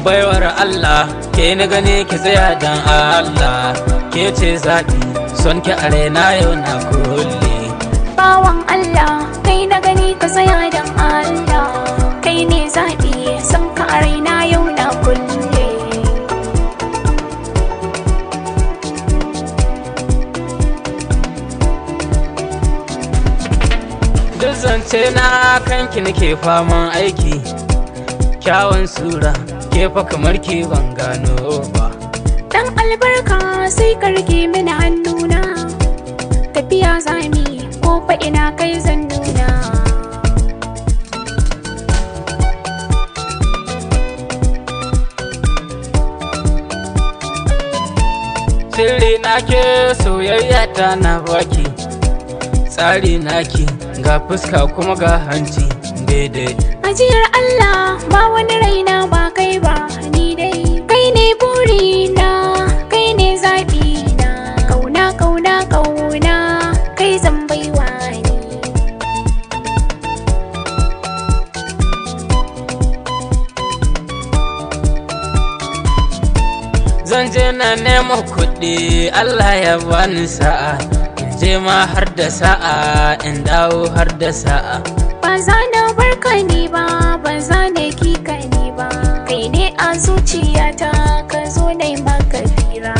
baiwar Allah ke na gani ki tsaya dan Allah, ke ce zaɓi son ki a raina yau na kulle. Bawan Allah kai na gani ka tsaya dan Allah, kai ne zaɓi son ka a raina yau na kulle. Duk zance na kanki nake faman aiki, kyawun sura ke fa kamar ki ban gano ba. Dan albarka sai ka rike mini hannuna, tafiya zami ko fa ina kai zan nuna. Sirri nake soyayya ta na baki, tsari naki ga fuska kuma ga hanci daidai. Ajiyar Allah ba wani raina ba kai ba ni dai, kai ne burina kai ne zaɓina, kauna kauna kauna kai zan baiwa ni. Zan je na nemo kuɗi Allah ya bani sa'a, in je ma har da sa'a in dawo har da sa'a. Ba za na barka ni ba, ba za na kika ni ba, kai ne a zuciyata ka zo na yi maka fira.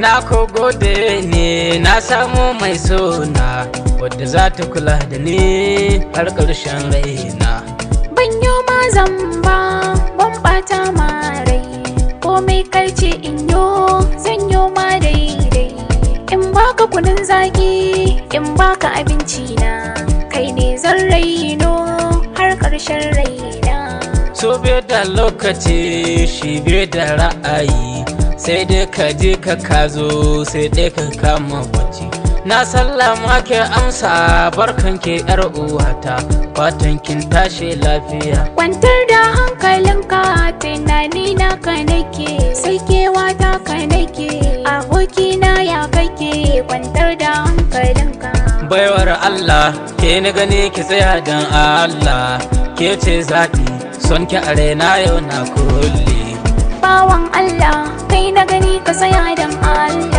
Na ko gode ne na samu mai sona, wadda za ta kula da ni har ƙarshen raina. Ban yi ma zamba ban ɓata ma rai, komai kai ce in yo zan yo ma daidai. In baka kunun zaki in baka abinci na, kai ne zan raino har ƙarshen raina. So bai da lokaci shi bai da ra'ayi, sai dai ka je ka kazo sai dai ka kama bacci. Na sallama ke amsa barkan ke yar uwata, fatan kin tashi lafiya. Kwantar da hankalinka tunani na ka nake, sai kewata ka nake, abokina ya kake, kwantar da hankalinka. Baiwar Allah ke na gani ki tsaya dan Allah, ke ce zaɓi son ki a raina yau na kulle. Bawan Allah kai na gani ka tsaya dan Allah.